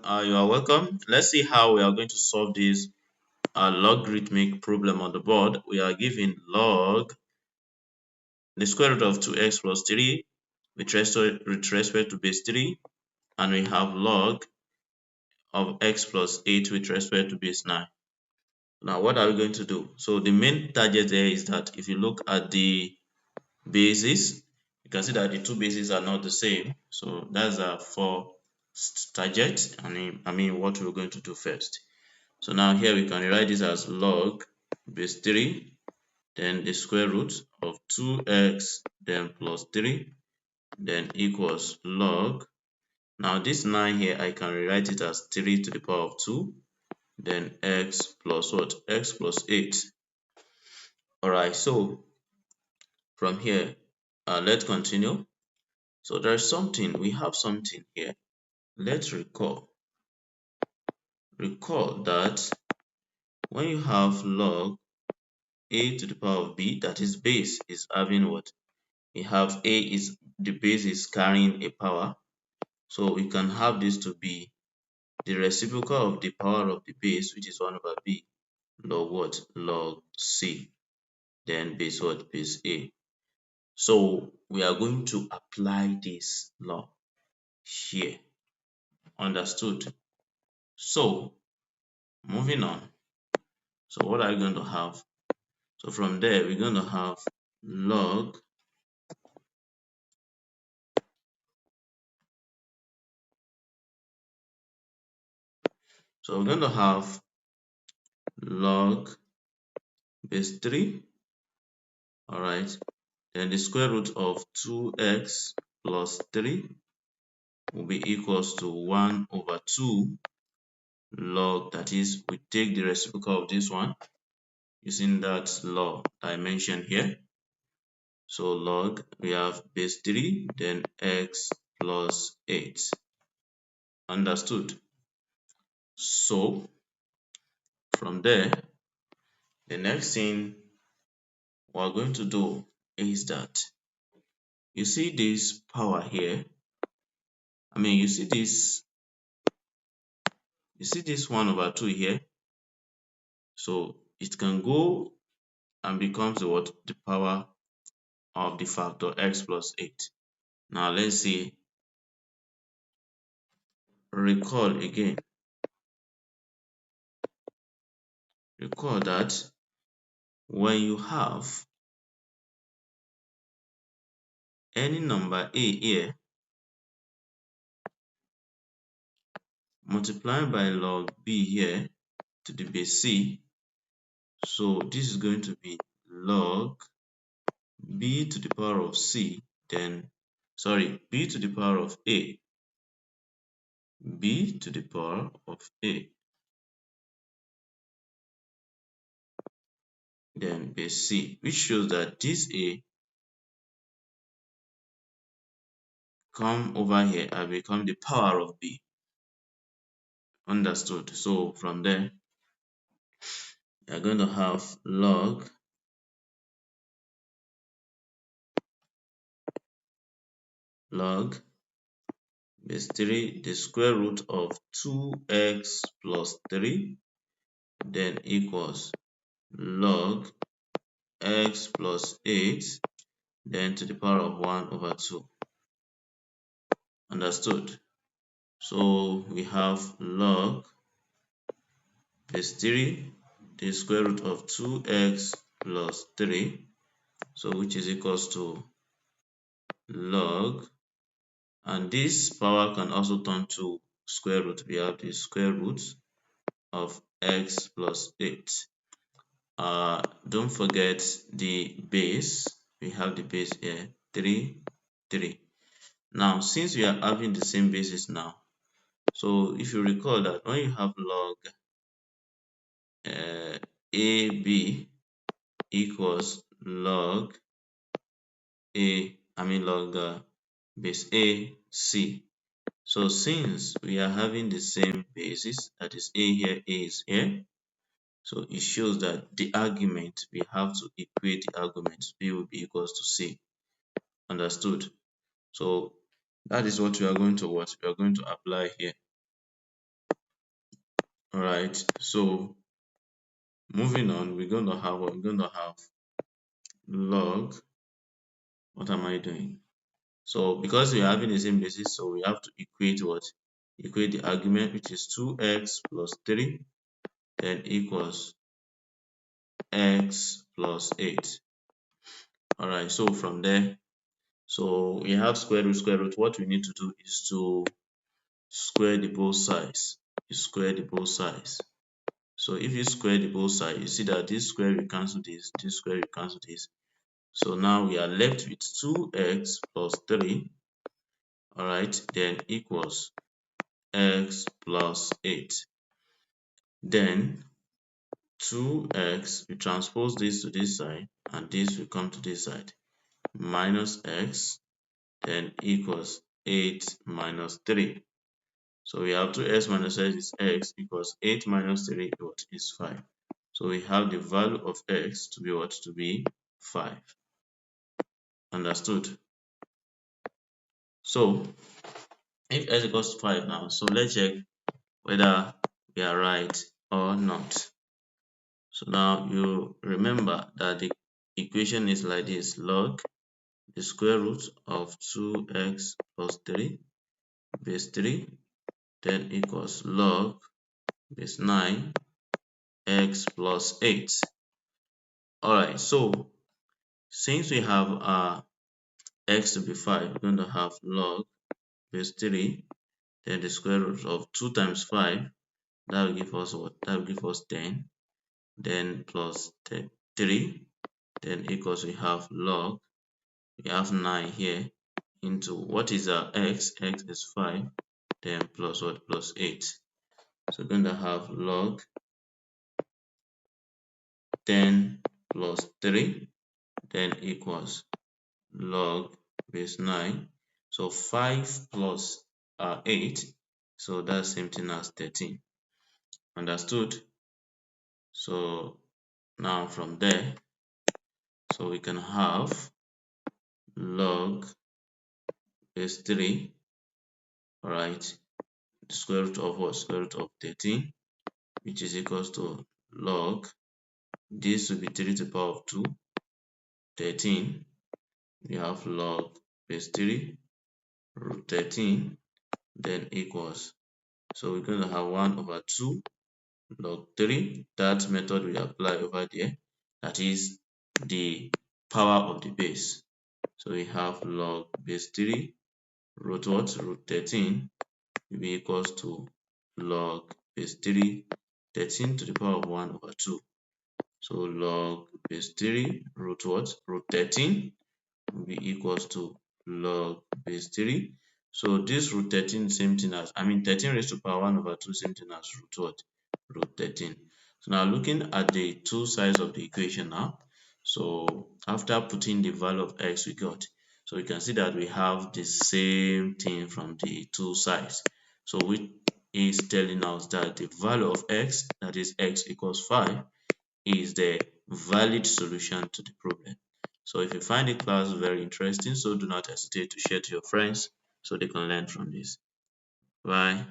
You are welcome. Let's see how we are going to solve this logarithmic problem on the board. We are given log the square root of 2x plus 3 with respect to base 3, and we have log of x plus 8 with respect to base 9. Now, what are we going to do? So the main target there is that if you look at the bases, you can see that the two bases are not the same. So that's our first target. I mean what we're going to do first. So now here we can rewrite this as log base 3, then the square root of 2x, then plus 3, then equals log. Now this 9 here, I can rewrite it as 3 to the power of 2, then x plus what? X plus 8. Alright, so from here, let's continue. So we have something here. Let's recall that when you have log a to the power of b, that is base is having what? We have a is the base is carrying a power, so we can have this to be the reciprocal of the power of the base, which is 1 over b, log what? Log c, then base what? Base a. So we are going to apply this law here. Understood? So moving on. So what are we going to have? So from there, we're going to have log we're going to have log base 3, all right, then the square root of 2x plus 3 will be equals to 1 over 2 log, that is, we take the reciprocal of this one using that law I mentioned here. So log, we have base 3, then x plus 8. Understood? So from there, the next thing we're going to do is that you see this power here. You see this 1 over 2 here. So it can go and becomes the power of the factor x plus 8. Now let's see. Recall again. Recall that when you have any number a here multiplied by log b here to the base c, so this is going to be log b to the power of c, then b to the power of a, b to the power of a, then base c, which shows that this a come over here and become the power of b. Understood? So from there, you're going to have log base 3, the square root of 2x plus 3, then equals log x plus 8, then to the power of 1 over 2. Understood? So we have log base 3, the square root of 2x plus 3, so which is equals to log, and this power can also turn to square root. We have the square root of x plus 8. Don't forget the base. We have the base here, 3, 3. Now, since we are having the same basis now, so if you recall that when you have log AB equals log base AC. So since we are having the same basis, that is A here, A is here, so it shows that the argument, we have to equate the arguments. B will be equals to C. Understood? So that is what we are going to apply here. All right, so moving on, we're going to have what? We're going to have log. What am I doing? So because we're having the same basis, so we have to equate what? Equate the argument, which is 2x plus 3, then equals x plus 8. All right, so from there, so we have square root, square root. What we need to do is to square the both sides. You square the both sides. So if you square the both sides, you see that this square will cancel this square will cancel this. So now we are left with 2x plus 3, all right, then equals x plus 8. Then 2x, we transpose this to this side, and this will come to this side, minus x, then equals 8 minus 3. So we have 2x minus x is x equals 8 minus 3 what is 5. So we have the value of x to be what? To be 5. Understood? So if x equals 5 now, so let's check whether we are right or not. So now you remember that the equation is like this: log the square root of 2x plus 3 base 3, then equals log base 9 x plus 8. Alright, so since we have x to be 5, we're going to have log base 3, then the square root of 2 times 5, that will give us what? That will give us 10, then plus 3, then equals, we have log, we have 9 here, into what is our x? X is 5, then plus what? Plus 8. So we're going to have log 10 plus 3, then equals log base 9. So 5 plus 8, so that's same thing as 13. Understood? So now from there, so we can have log base 3, alright, the square root of what? Square root of 13, which is equals to log, this will be 3 to the power of 2, 13. We have log base 3 root 13, then equals, so we're going to have 1 over 2 log 3. That method we apply over there, that is the power of the base. So we have log base 3 root what? Root 13 will be equals to log base 3 13 to the power of 1 over 2. So log base 3 root what? Root 13 will be equals to log base 3. So this root 13, same thing as, 13 raised to power 1 over 2, same thing as root what? Root 13. So now looking at the two sides of the equation now, so after putting the value of x we got, so we can see that we have the same thing from the two sides. So which is telling us that the value of x, that is x equals 5, is the valid solution to the problem. So if you find the class very interesting, so do not hesitate to share to your friends so they can learn from this. Bye.